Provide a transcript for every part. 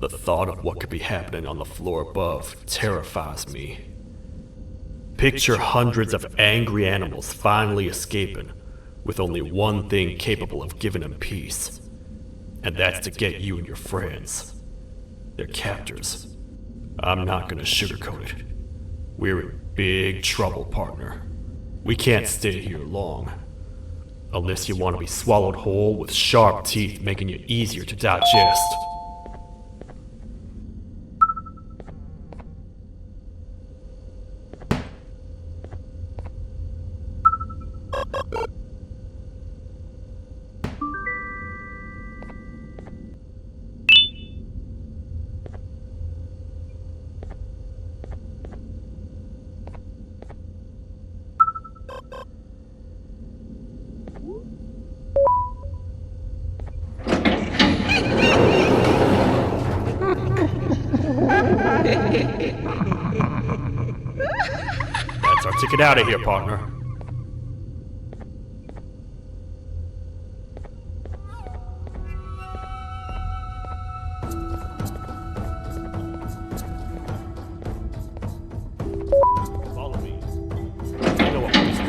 The thought of what could be happening on the floor above terrifies me. Picture hundreds of angry animals finally escaping, with only one thing capable of giving them peace. And that's to get you and your friends. Their captors. I'm not gonna sugarcoat it. We're in big trouble, partner. We can't stay here long. Unless you want to be swallowed whole with sharp teeth making you easier to digest. That's our ticket out of here, partner. Follow me. I know what place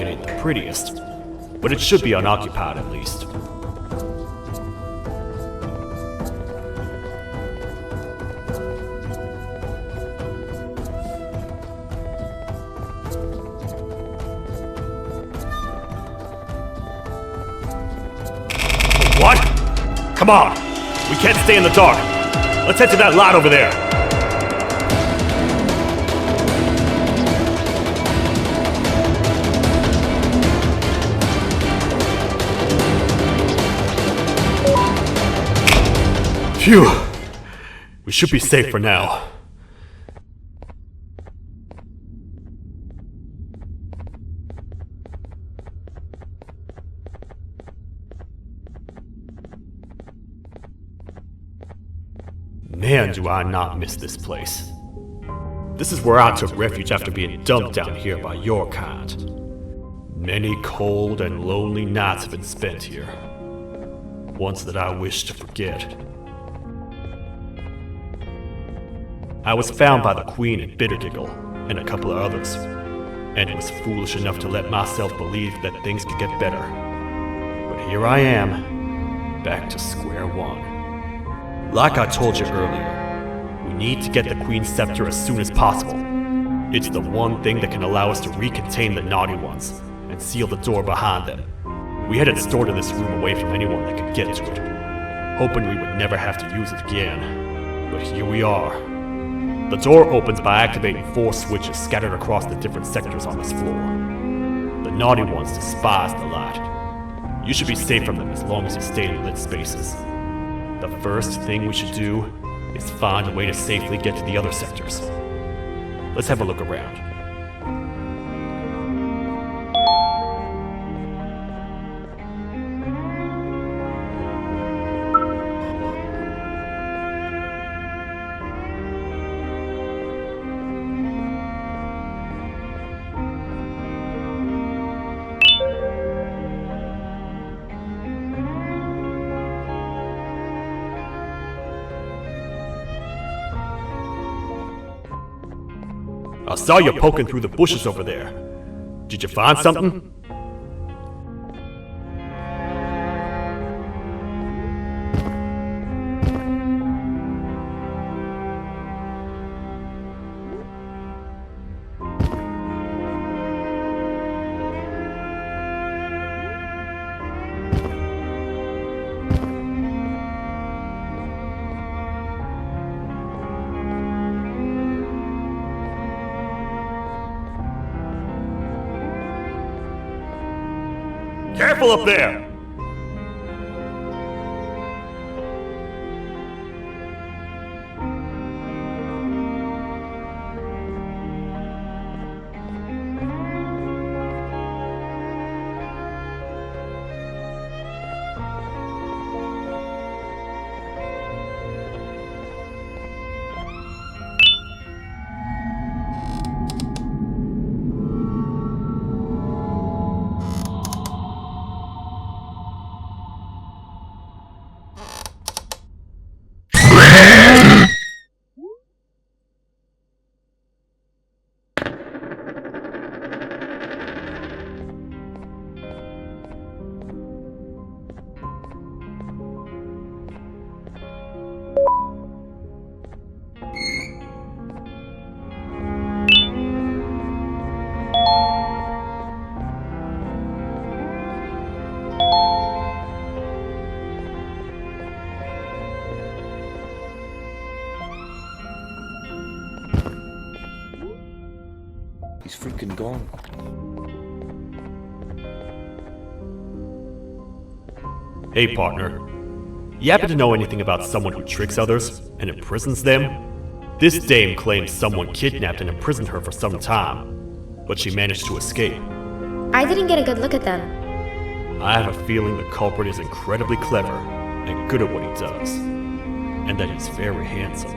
it ain't the prettiest, but it should be unoccupied at least. What? Come on! We can't stay in the dark! Let's head to that lot over there! Phew! We should be safe for now. Man, do I not miss this place. This is where I took refuge after being dumped down here by your kind. Many cold and lonely nights have been spent here. Ones that I wish to forget. I was found by the Queen and Bitterdiggle, and a couple of others, and was foolish enough to let myself believe that things could get better. But here I am, back to square one. Like I told you earlier, we need to get the Queen's scepter as soon as possible. It's the one thing that can allow us to recontain the naughty ones and seal the door behind them. We had it stored in this room away from anyone that could get to it, hoping we would never have to use it again. But here we are. The door opens by activating 4 switches scattered across the different sectors on this floor. The naughty ones despise the light. You should be safe from them as long as you stay in lit spaces. The first thing we should do is find a way to safely get to the other sectors. Let's have a look around. I saw you poking through the bushes over there. Did you find something? Careful up there! freaking gone. Hey, partner. You happen to know anything about someone who tricks others and imprisons them? This dame claims someone kidnapped and imprisoned her for some time, but she managed to escape. I didn't get a good look at them. I have a feeling the culprit is incredibly clever and good at what he does, and that he's very handsome.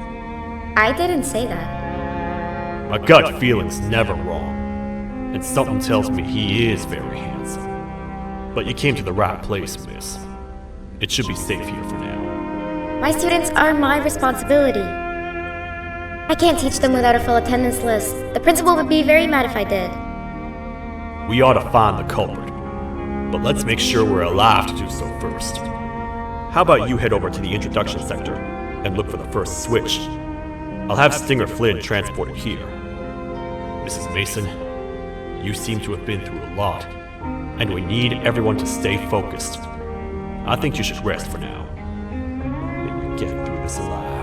I didn't say that. My gut feeling's never wrong, and something tells me he is very handsome. But you came to the right place, miss. It should be safe here for now. My students are my responsibility. I can't teach them without a full attendance list. The principal would be very mad if I did. We ought to find the culprit, but let's make sure we're alive to do so first. How about you head over to the introduction sector and look for the first switch? I'll have Stinger Flynn transported here. Mrs. Mason, you seem to have been through a lot, and we need everyone to stay focused. I think you should rest for now. May we get through this alive.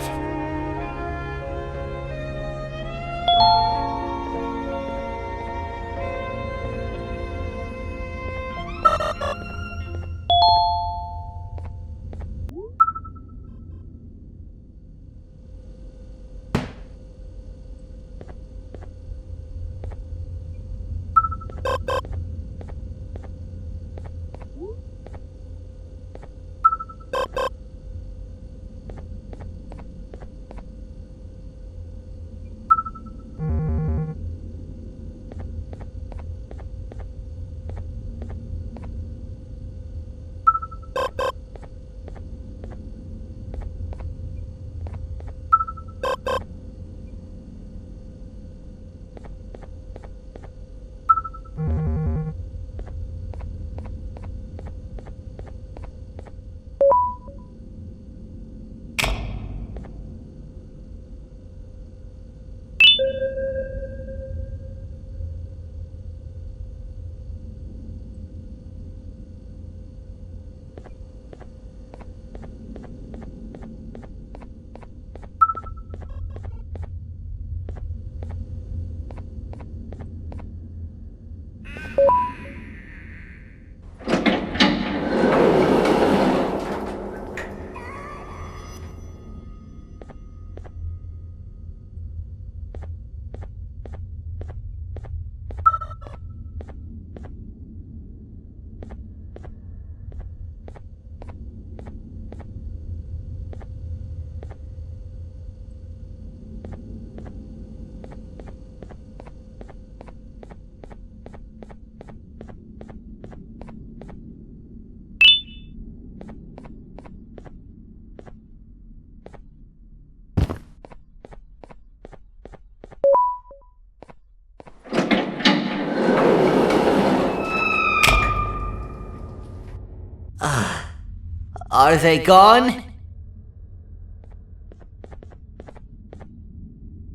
Are they gone?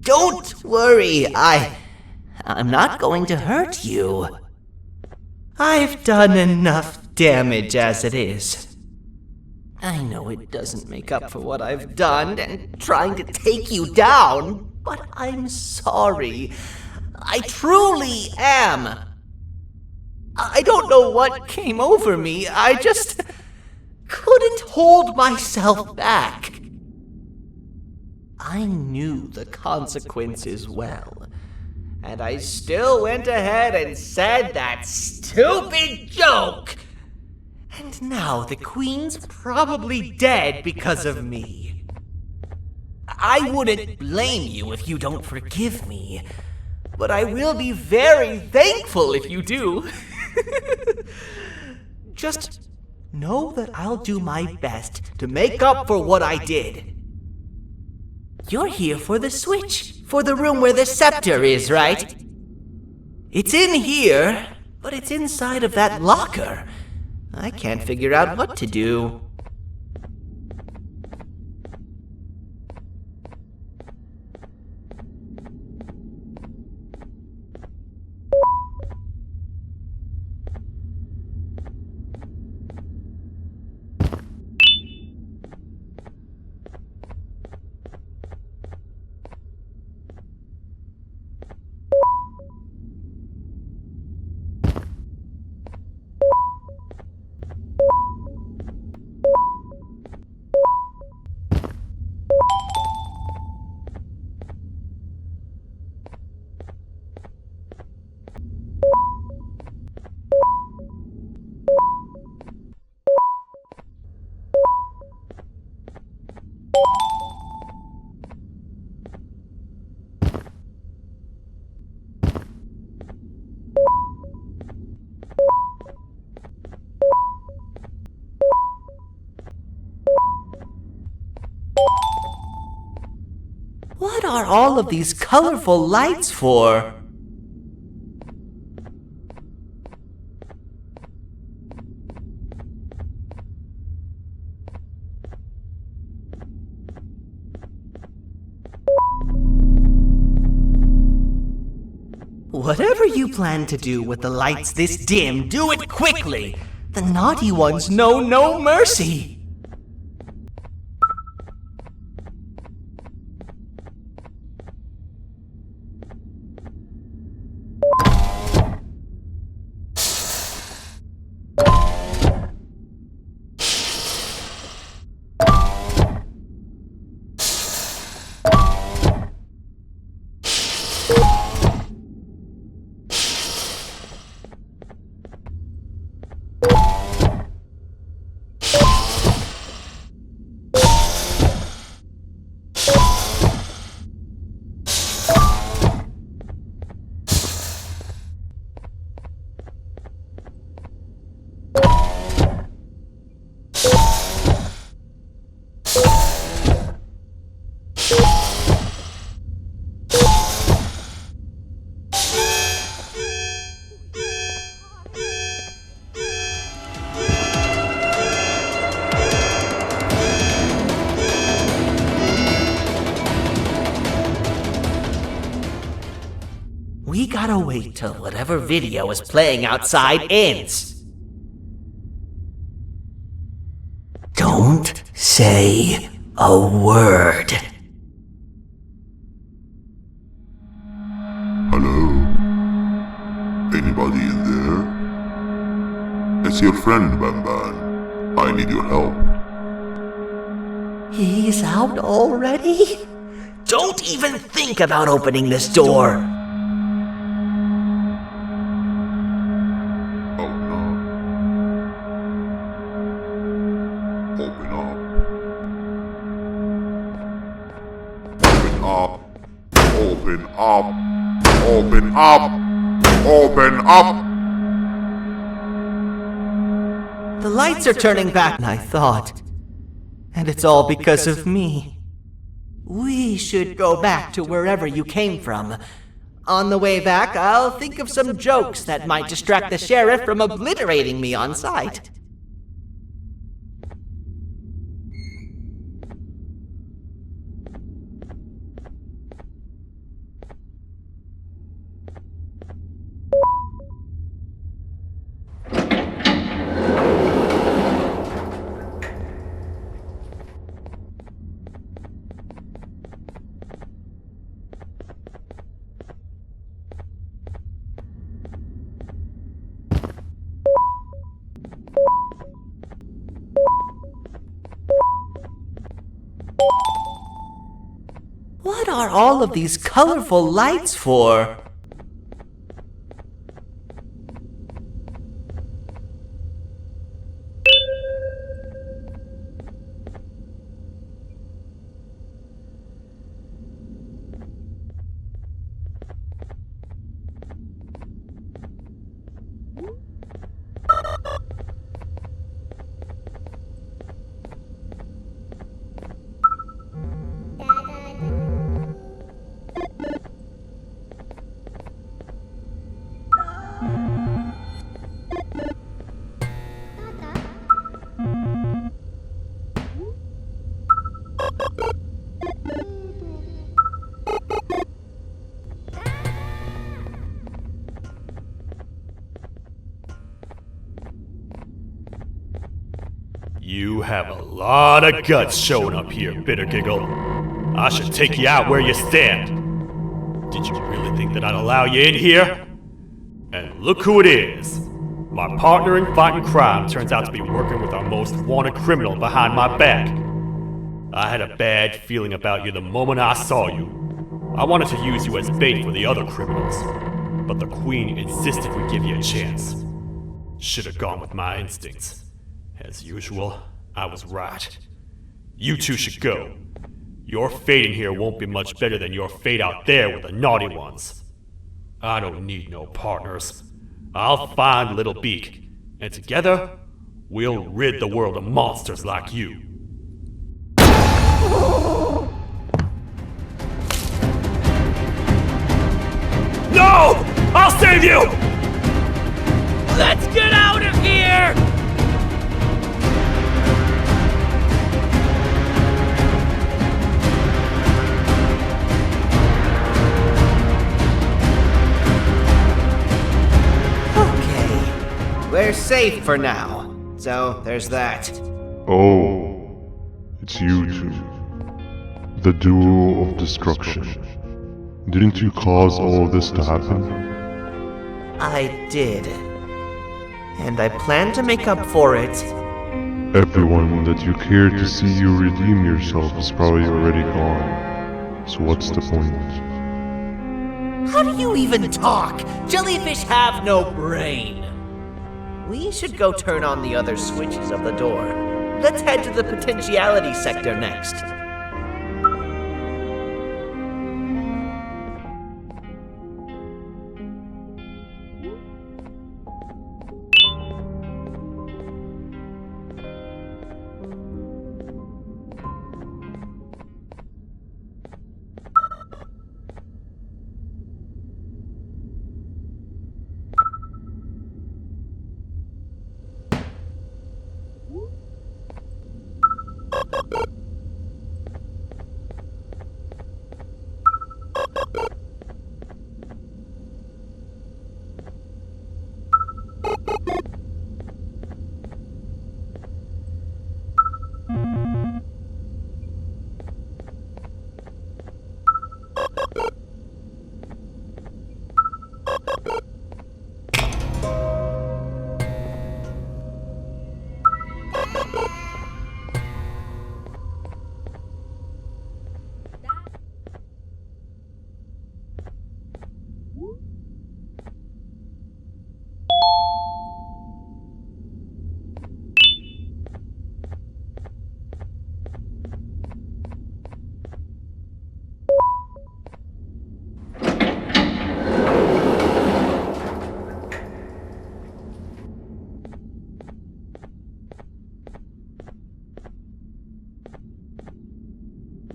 Don't worry, I'm not going to hurt you. I've done enough damage as it is. I know it doesn't make up for what I've done and trying to take you down, but I'm sorry. I truly am. I don't know what came over me. I just couldn't hold myself back. I knew the consequences well, and I still went ahead and said that stupid joke. And now the Queen's probably dead because of me. I wouldn't blame you if you don't forgive me, but I will be very thankful if you do. Just know that I'll do my best to make up for what I did. You're here for the switch, for the room where the scepter is, right? It's in here, but it's inside of that locker. I can't figure out what to do. are all of these colorful lights for? Whatever you plan to do with the lights this dim, do it quickly! The naughty ones know no mercy! We gotta wait till whatever video is playing outside ends. Don't say a word. Hello? Anybody in there? It's your friend, Banban. I need your help. He's out already? Don't even think about opening this door. Oh no. Open up. Open up. Open up. Open up. The lights are turning back, I thought. And it's all because of me. We should go back to wherever you came from. On the way back, I'll think of some jokes that might distract the sheriff from obliterating me on sight. What are all of these colorful lights for? You have a lot of guts showing up here, Bitter Giggle. I should take you out where you stand. Did you really think that I'd allow you in here? And look who it is. My partner in fighting crime turns out to be working with our most wanted criminal behind my back. I had a bad feeling about you the moment I saw you. I wanted to use you as bait for the other criminals, but the Queen insisted we give you a chance. Should have gone with my instincts. As usual, I was right. You two should go. Your fate in here won't be much better than your fate out there with the naughty ones. I don't need no partners. I'll find Little Beak, and together, we'll rid the world of monsters like you. I'll save you! Let's get out of here! Okay, we're safe for now. So, there's that. Oh, it's you two. The duo of destruction. Didn't you cause all of this to happen? I did. And I plan to make up for it. Everyone that you cared to see you redeem yourself is probably already gone. So what's the point? How do you even talk? Jellyfish have no brain. We should go turn on the other switches of the door. Let's head to the potentiality sector next.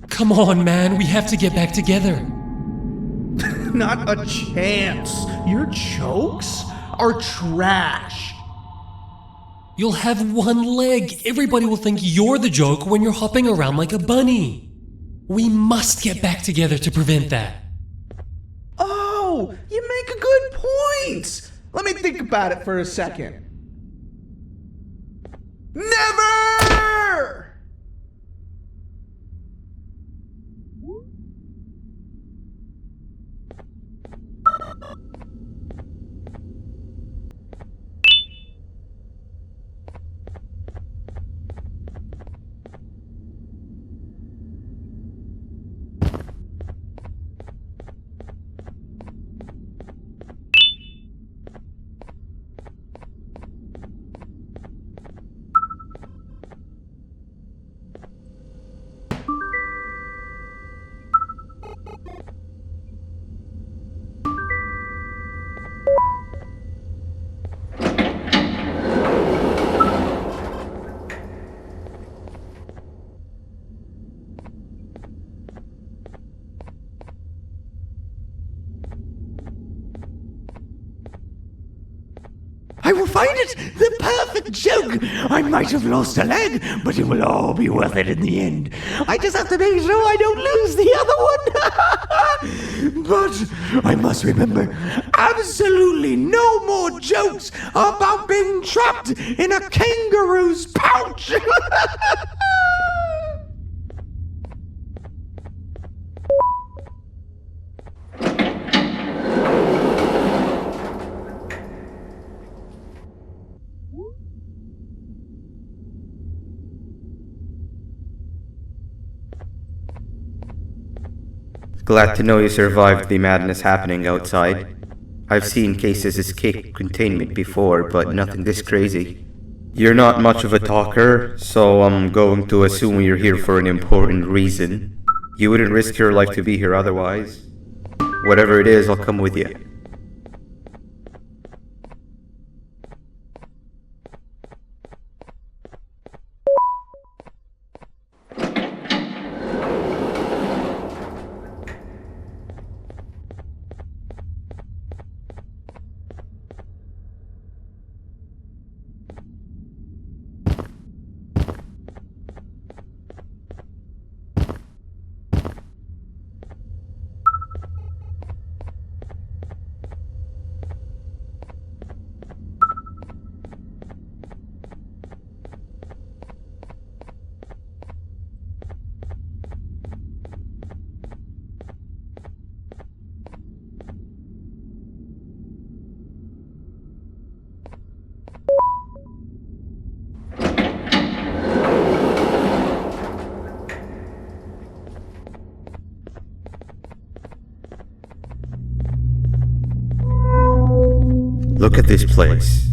Come on, man, we have to get back together. Not a chance. Your jokes are trash. You'll have one leg. Everybody will think you're the joke when you're hopping around like a bunny. We must get back together to prevent that. Oh, you make a good point. Let me think about it for a second. Never! I will find it! The perfect joke! I might have lost a leg, but it will all be worth it in the end. I just have to make sure I don't lose the other one! But I must remember, absolutely no more jokes about being trapped in a kangaroo's pouch! Glad to know you survived the madness happening outside. I've seen cases escape containment before, but nothing this crazy. You're not much of a talker, so I'm going to assume you're here for an important reason. You wouldn't risk your life to be here otherwise. Whatever it is, I'll come with you. Look at this place.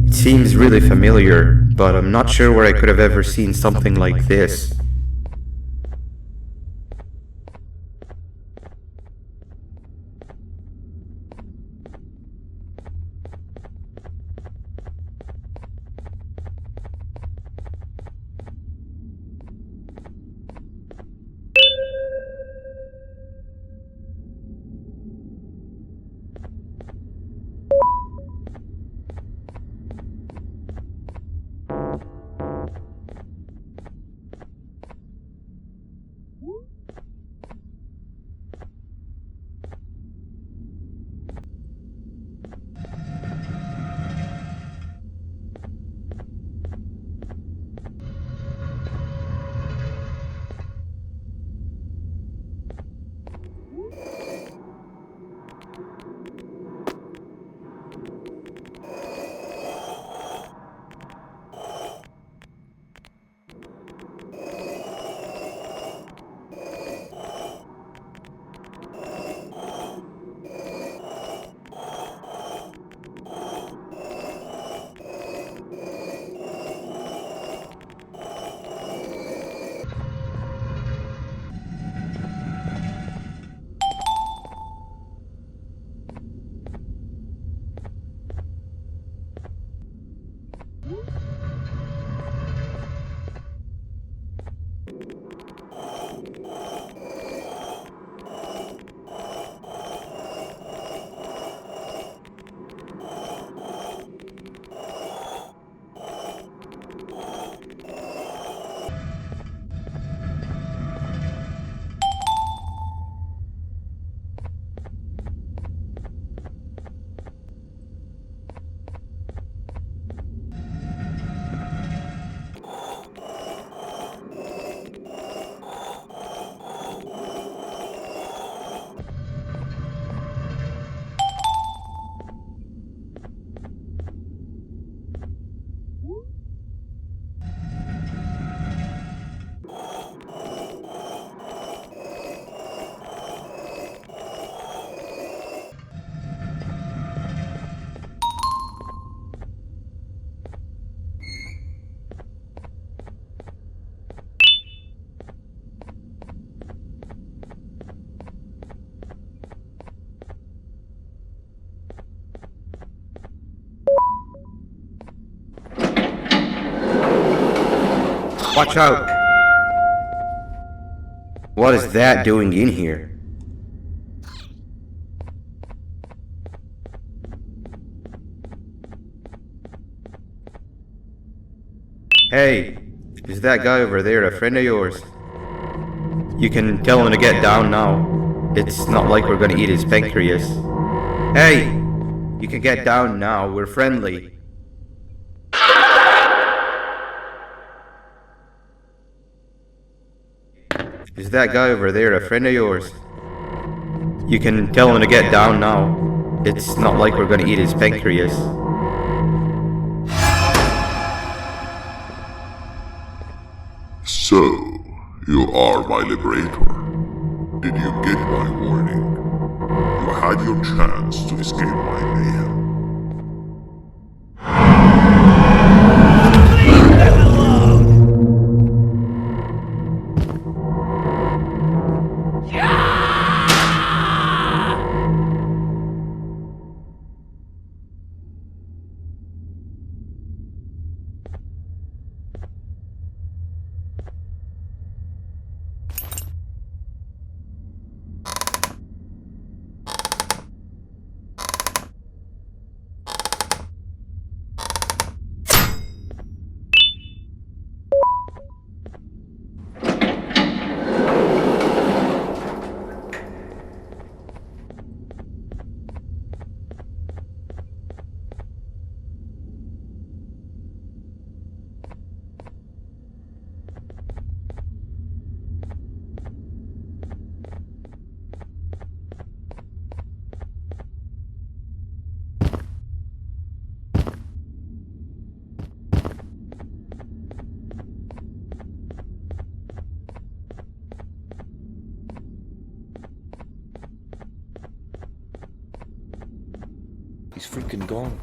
It seems really familiar, but I'm not sure where I could have ever seen something like this. Watch out! What is that doing in here? Hey, is that guy over there a friend of yours? You can tell him to get down now. It's not like we're gonna eat his pancreas. Hey! You can get down now, we're friendly. Is that guy over there a friend of yours? You can tell him to get down now. It's not like we're gonna eat his pancreas. So, you are my liberator. Did you get my warning? You had your chance to escape my mayhem. freaking gone.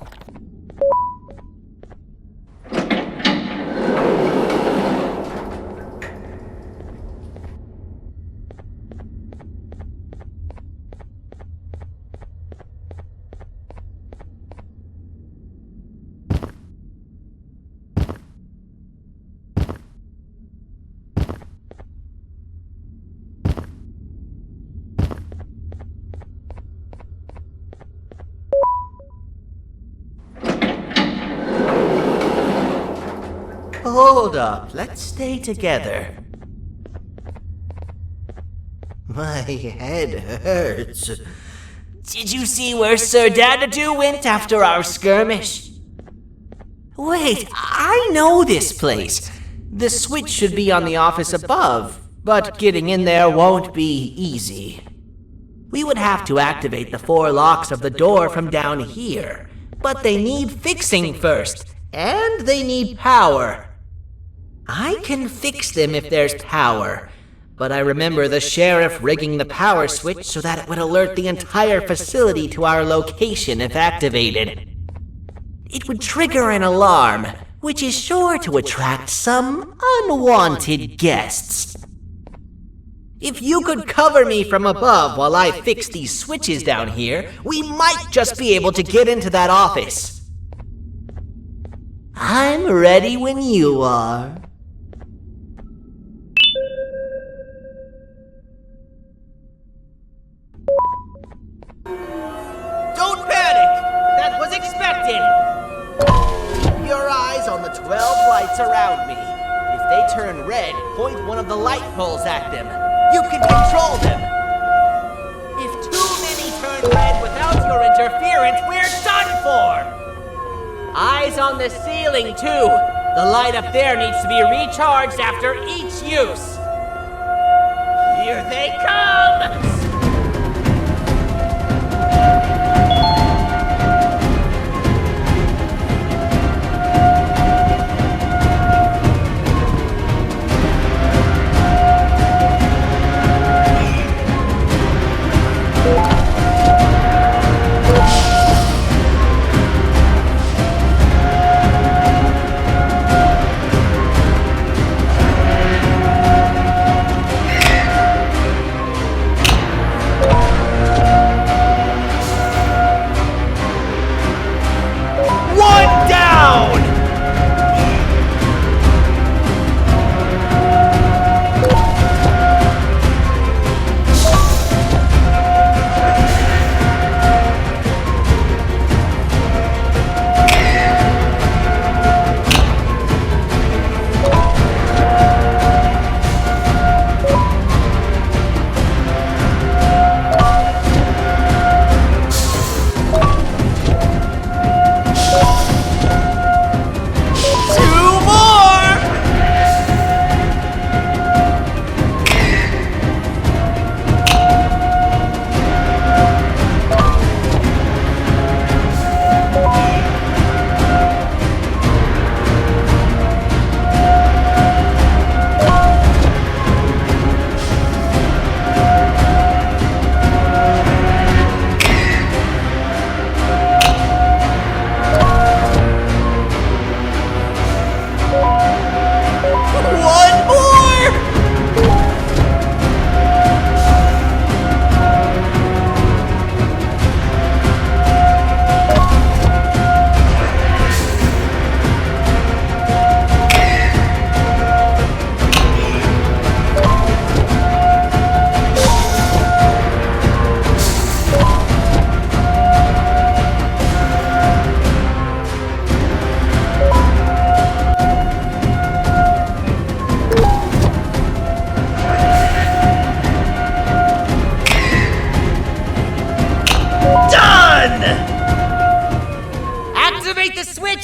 Hold up, let's stay together. My head hurts. Did you see where Sir Dadadoo went after our skirmish? Wait, I know this place. The switch should be on the office above, but getting in there won't be easy. We would have to activate the 4 locks of the door from down here, but they need fixing first, and they need power. I can fix them if there's power, but I remember the sheriff rigging the power switch so that it would alert the entire facility to our location if activated. It would trigger an alarm, which is sure to attract some unwanted guests. If you could cover me from above while I fix these switches down here, we might just be able to get into that office. I'm ready when you are. Don't panic! That was expected! Keep your eyes on the 12 lights around me. If they turn red, point one of the light poles at them. You can control them! If too many turn red without your interference, we're done for! Eyes on the ceiling, too. The light up there needs to be recharged after each use. Here they come!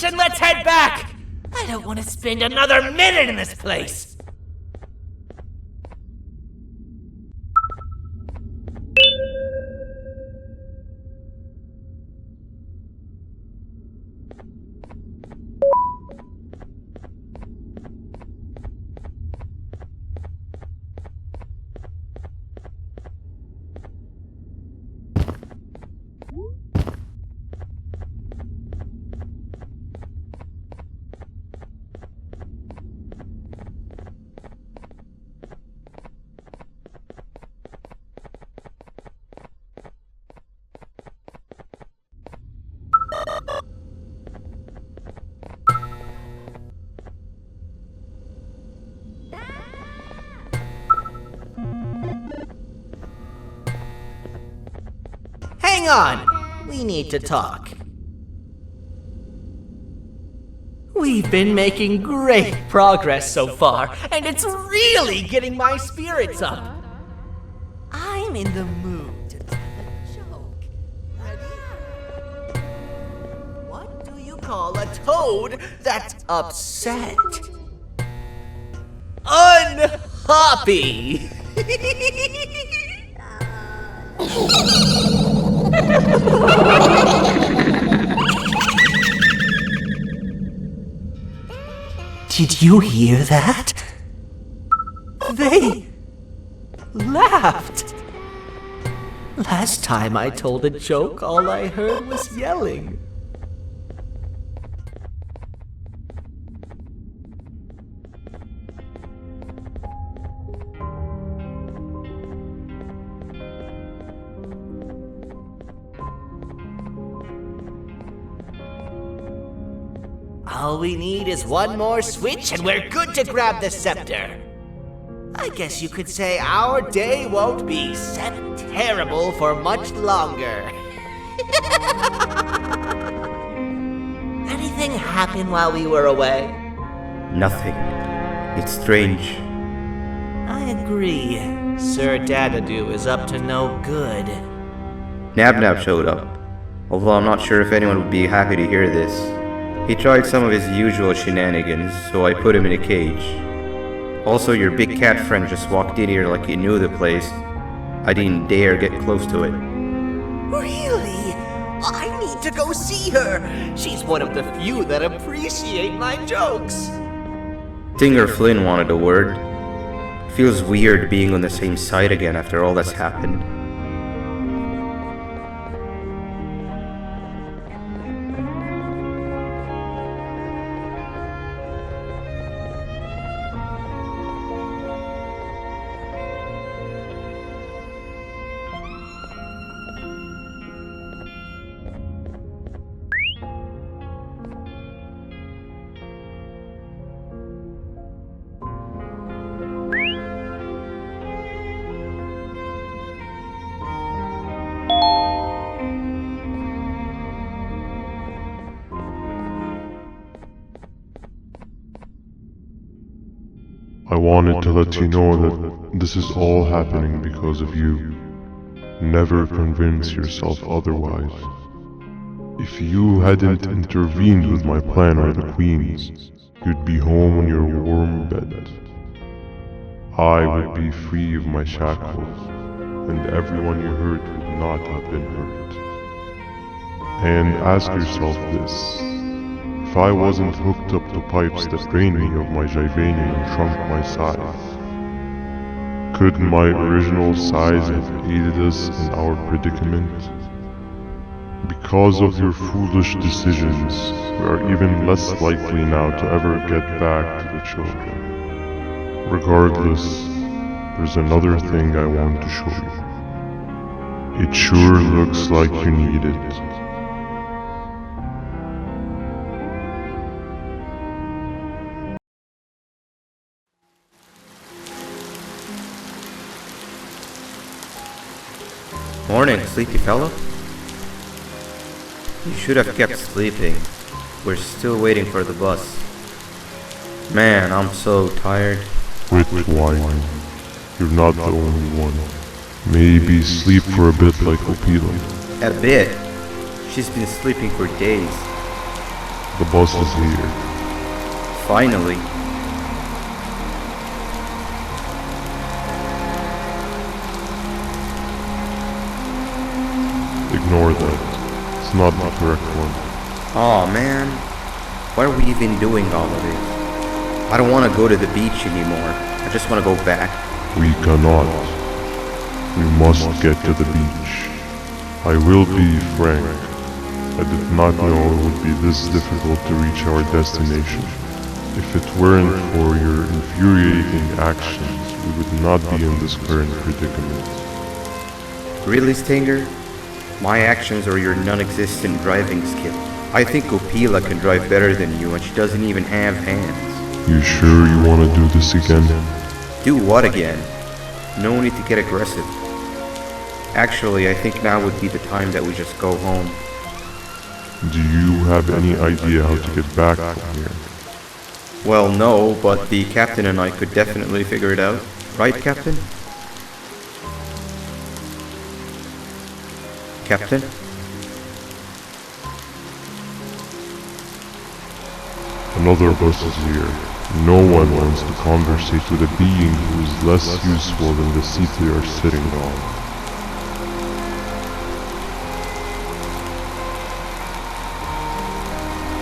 And let's head back! I don't want to spend another minute in this place! hang on. We need to talk. We've been making great progress so far, and it's really getting my spirits up. I'm in the mood to tell a joke. Ready? What do you call a toad that's upset? Unhappy! Did you hear that? They laughed. Last time I told a joke, all I heard was yelling. All we need is one more switch and we're good to grab the scepter. I guess you could say our day won't be terrible for much longer. Anything happen while we were away? Nothing. It's strange. I agree. Sir Dadadoo is up to no good. Nab showed up, although I'm not sure if anyone would be happy to hear this. He tried some of his usual shenanigans, so I put him in a cage. Also, your big cat friend just walked in here like he knew the place. I didn't dare get close to it. Really? I need to go see her. She's one of the few that appreciate my jokes. Stinger Flynn wanted a word. Feels weird being on the same side again after all that's happened. I wanted to let you know that this is all happening because of you. Never convince yourself otherwise. If you hadn't intervened with my plan or the Queen's, you'd be home in your warm bed. I would be free of my shackles, and everyone you hurt would not have been hurt. And ask yourself this. If I wasn't hooked up to pipes that drained me of my Jivanium and shrunk my size, could my original size have aided us in our predicament? Because of your foolish decisions, we are even less likely now to ever get back to the children. Regardless, there's another thing I want to show you. It sure looks like you need it. Morning, sleepy fellow. You should have kept sleeping. We're still waiting for the bus. Man, I'm so tired. Quit whining. You're not the only one. Maybe sleep for a bit like Opila. A bit? She's been sleeping for days. The bus is here. Finally. Ignore that. It's not the correct one. Aw, man. Why are we even doing all of this? I don't want to go to the beach anymore. I just want to go back. We cannot. We must get to the beach. I will be frank. I did not know it would be this difficult to reach our destination. If it weren't for your infuriating actions, we would not be in this current predicament. Really, Stinger? My actions are your non-existent driving skill. I think Opila can drive better than you and she doesn't even have hands. You sure you want to do this again? Do what again? No need to get aggressive. Actually, I think now would be the time that we just go home. Do you have any idea how to get back from here? Well, no, but the captain and I could definitely figure it out. Right, Captain? Captain? Another bus is here. No one wants to conversate with a being who is less useful than the seat they are sitting on.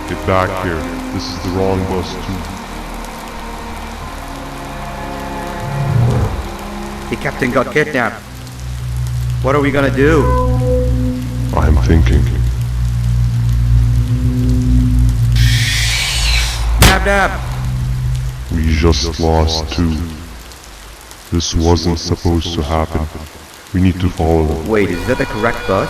Get back here. This is the wrong bus too. The captain got kidnapped. What are we gonna do? I'm thinking. Dab dab! We just lost two. This wasn't supposed to happen. We need to follow them. Wait, is that the correct bus?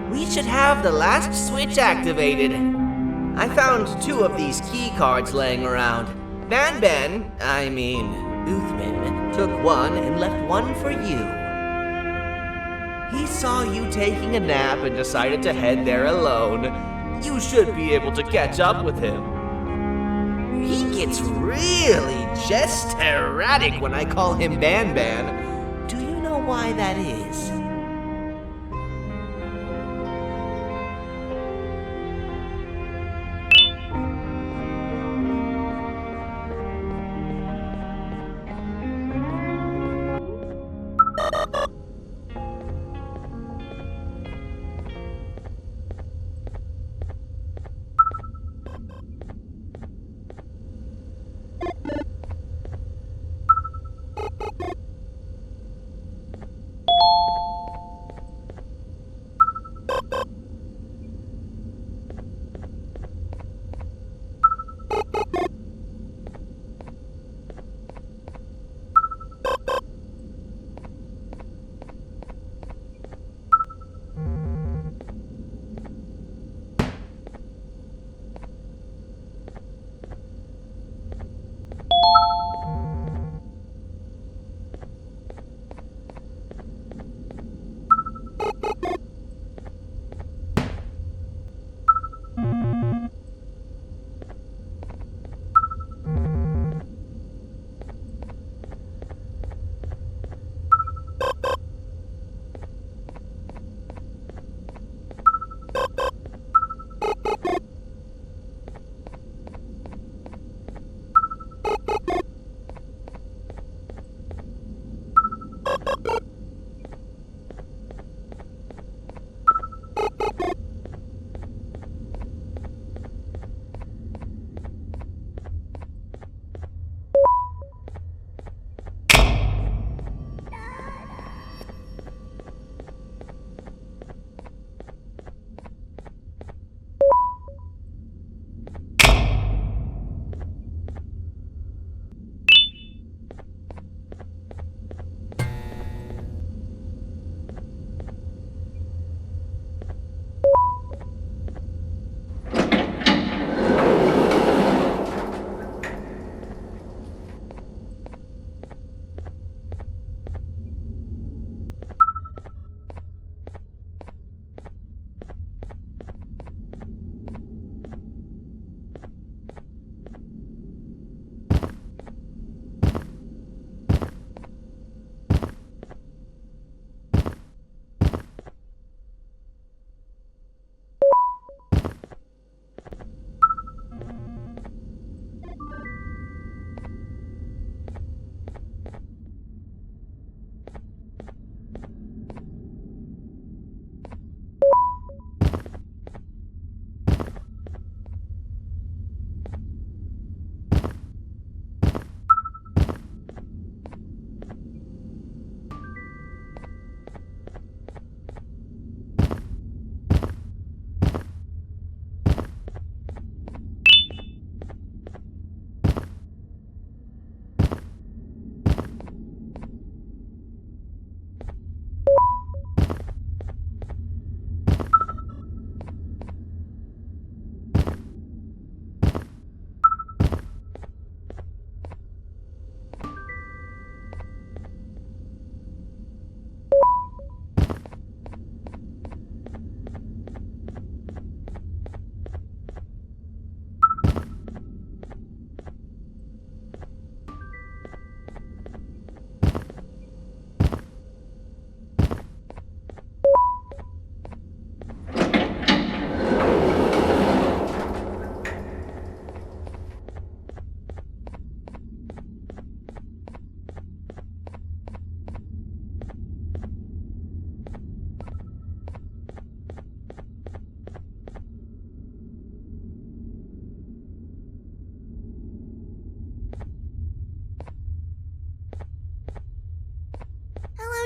We should have the last switch activated. I found 2 of these key cards laying around. Banban, Uthman, took one and left one for you. He saw you taking a nap and decided to head there alone. You should be able to catch up with him. He gets really just erratic when I call him Banban. Do you know why that is?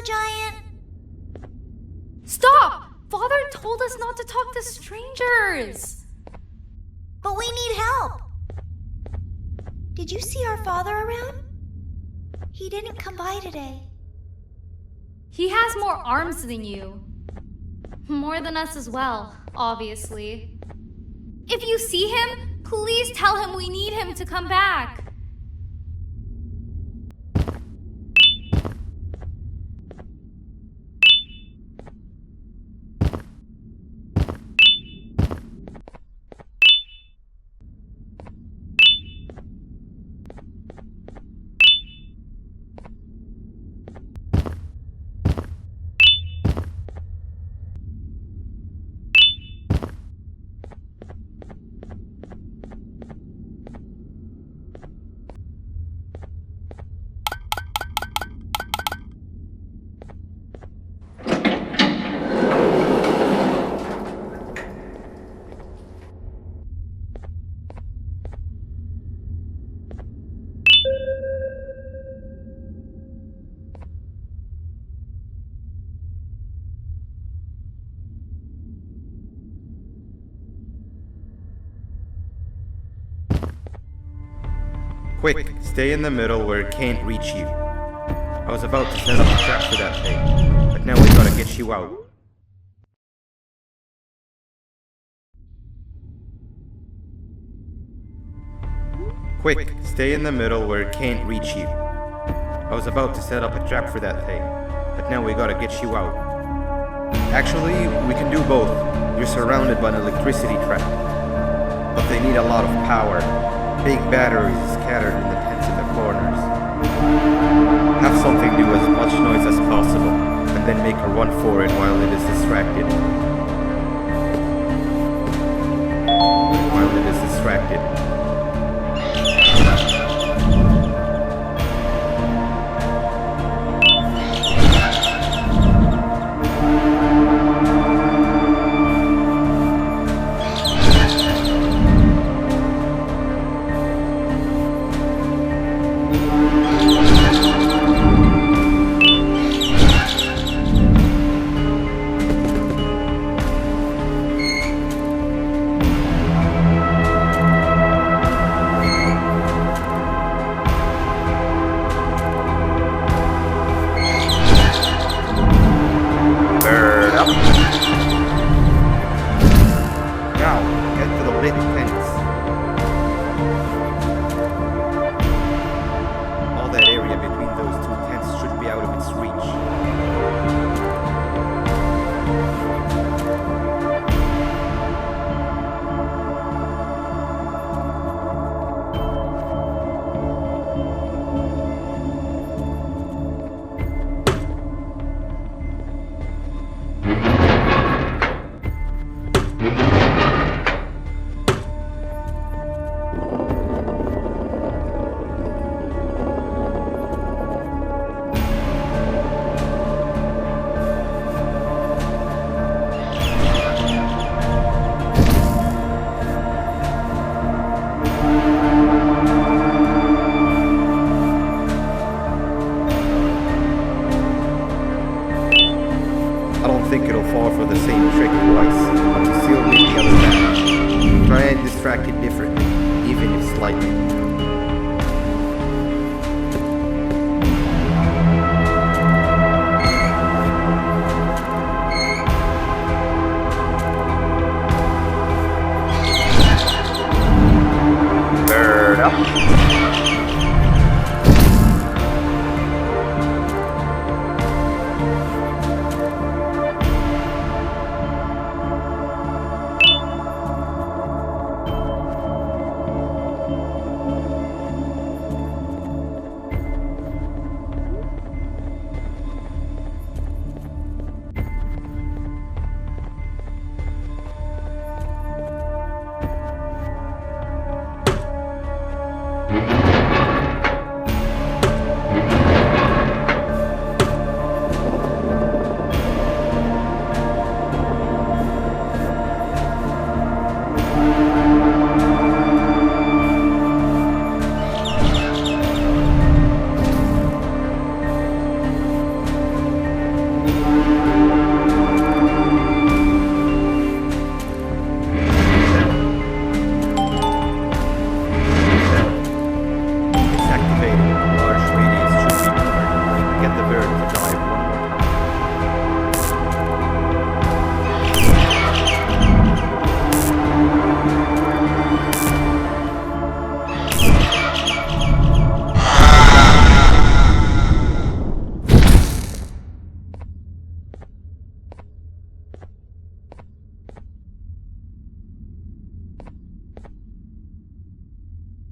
giant? Stop! Father told us not to talk to strangers! But we need help. Did you see our father around? He didn't come by today. He has more arms than you. More than us as well, obviously. If you see him, please tell him we need him to come back. Quick, stay in the middle where it can't reach you. I was about to set up a trap for that thing, but now we gotta get you out. Quick, stay in the middle where it can't reach you. I was about to set up a trap for that thing, but now we gotta get you out. Actually, we can do both. You're surrounded by an electricity trap, but they need a lot of power. Big batteries scattered in the tents in the corners. Have something do as much noise as possible, and then make a run for it while it is distracted.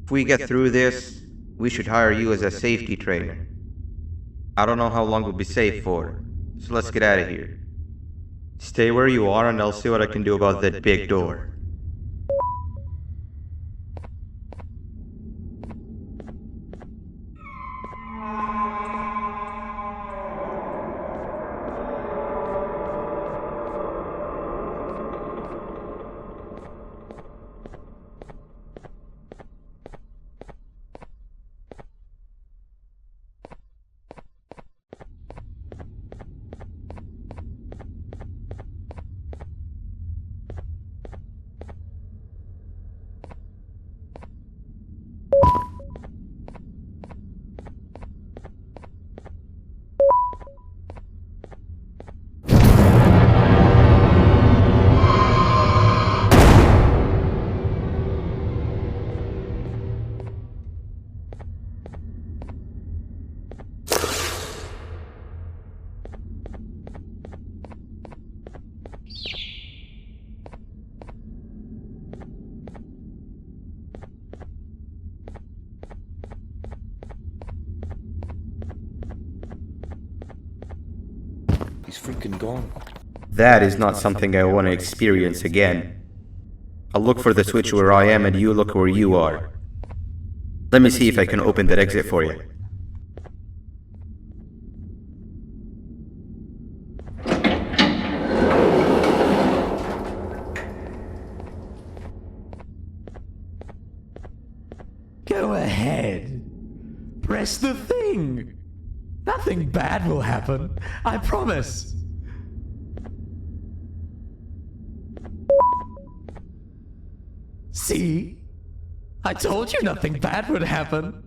If we get through this, we should hire you as a safety trainer. I don't know how long we'll be safe for, so let's get out of here. Stay where you are and I'll see what I can do about that big door. He's freaking gone. That is not something I want to experience again. I'll look for the switch where I am and you look where you are. Let me see if I can open that exit for you. Go ahead. Press the thing. Nothing bad will happen. I promise. See? I told you nothing bad would happen.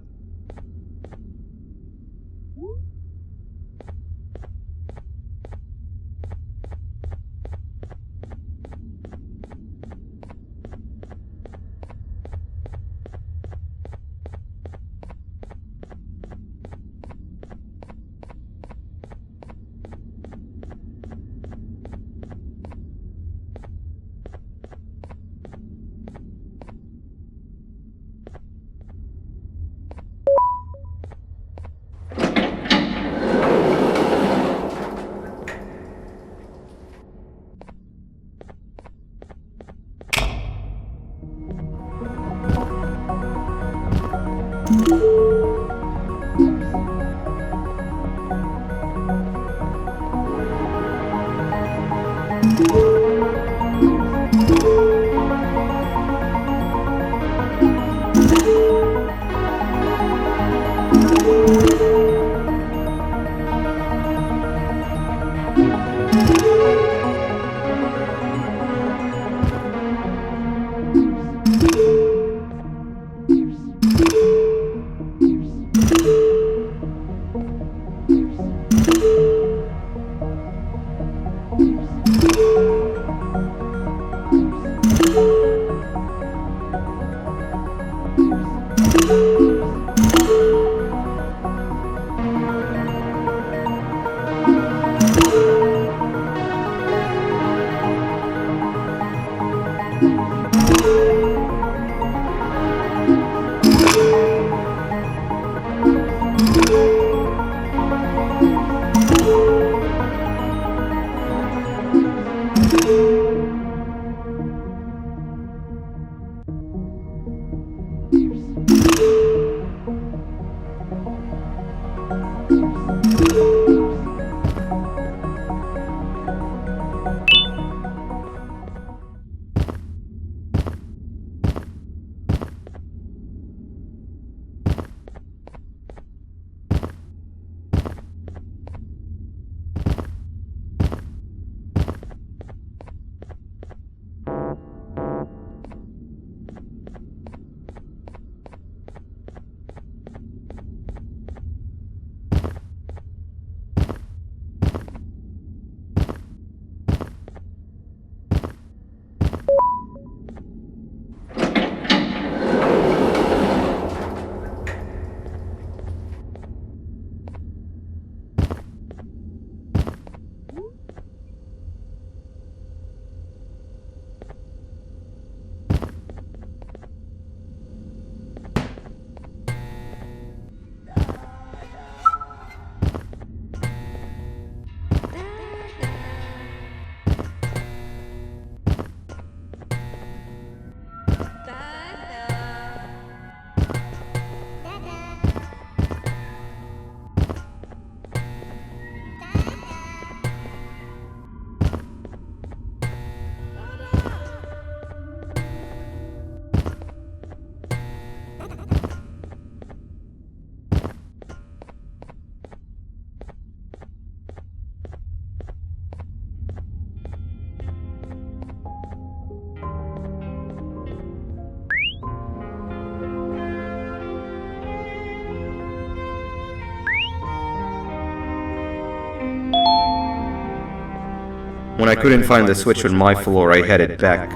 When I couldn't find the switch on my floor, I headed back.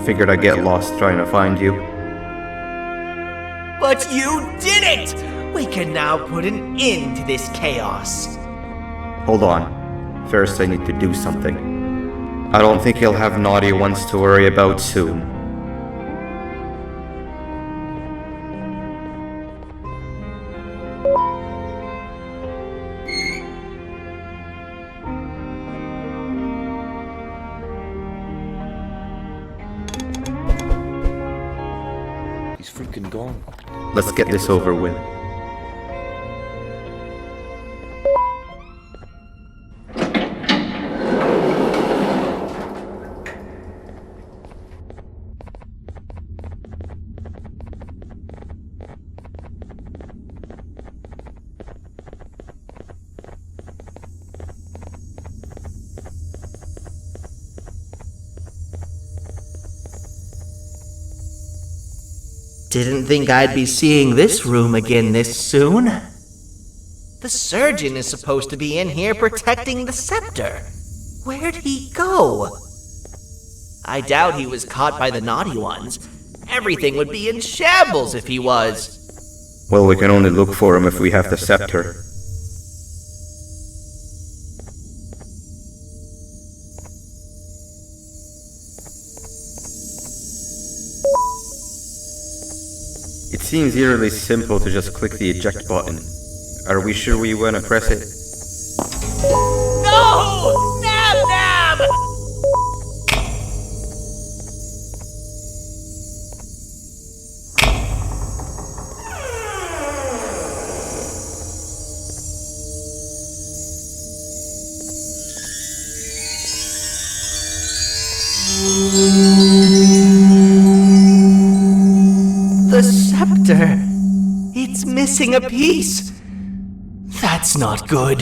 Figured I'd get lost trying to find you. But you did it! We can now put an end to this chaos. Hold on. First, I need to do something. I don't think he'll have naughty ones to worry about soon. He's freaking gone. Let's get this over with. Didn't think I'd be seeing this room again this soon. The surgeon is supposed to be in here protecting the scepter. Where'd he go? I doubt he was caught by the naughty ones. Everything would be in shambles if he was. Well, we can only look for him if we have the scepter. It seems eerily simple to just click the eject button. Are we sure we want to press it? No! Nab Nab! The scepter. It's missing a piece. That's not good.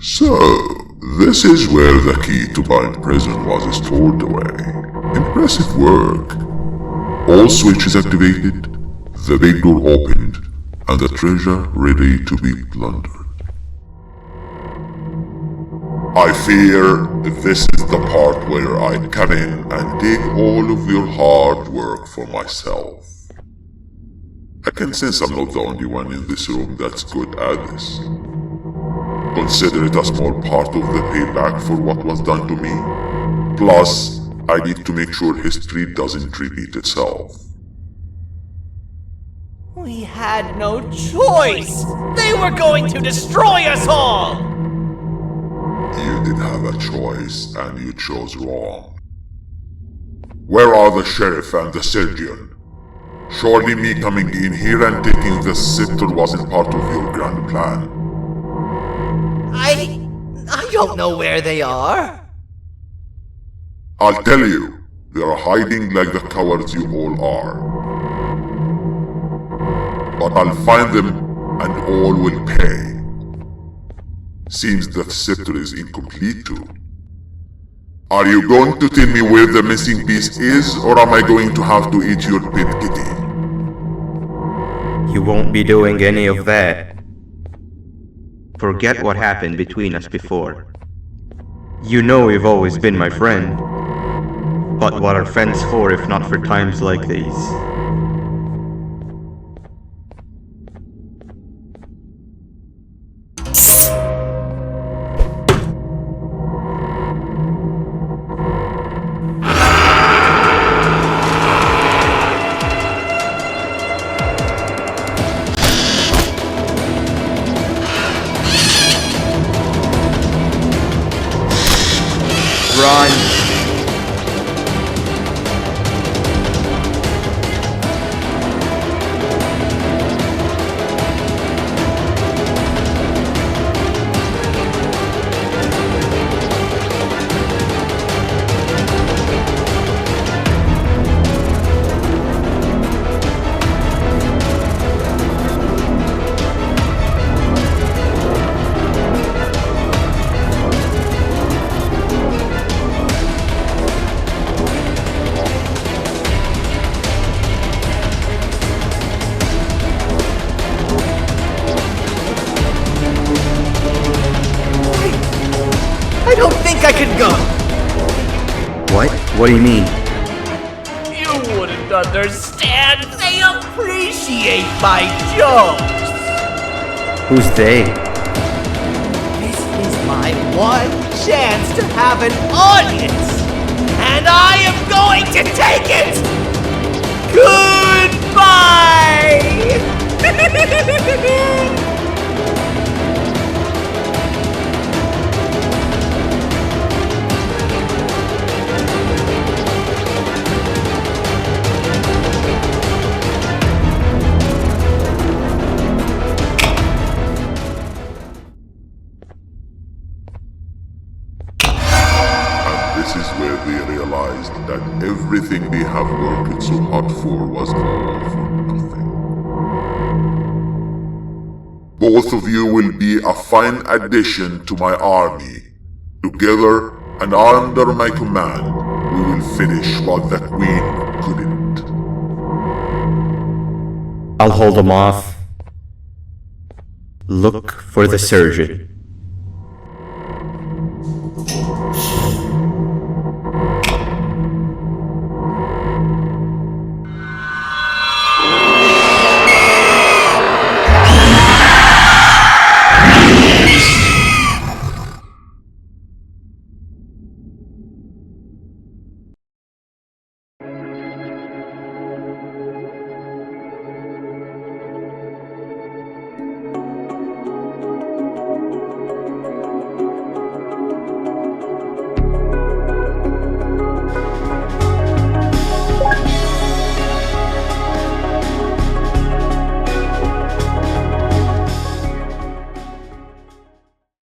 So, this is where the key to Bind Prison was stored away. Impressive work. All switches activated, the big door opened, and the treasure ready to be plundered. I fear this is the part where I come in and take all of your hard work for myself. I can sense I'm not the only one in this room that's good at this. Consider it a small part of the payback for what was done to me. Plus, I need to make sure history doesn't repeat itself. We had no choice! They were going to destroy us all! You did have a choice, and you chose wrong. Where are the sheriff and the surgeon? Surely me coming in here and taking the scepter wasn't part of your grand plan. I don't know where they are. I'll tell you, they are hiding like the cowards you all are. But I'll find them, and all will pay. Seems the scepter is incomplete too. Are you going to tell me where the missing piece is, or am I going to have to eat your pet kitty? You won't be doing any of that. Forget what happened between us before. You know you've always been my friend. But what are friends for if not for times like these? Run! I can go. What? What do you mean? You wouldn't understand. They appreciate my jokes. Who's they? This is my one chance to have an audience, and I am going to take it. Goodbye. This is where they realized that everything they have worked so hard for was all for nothing. Both of you will be a fine addition to my army. Together and under my command, we will finish what the Queen couldn't. I'll hold them off. Look for the surgeon.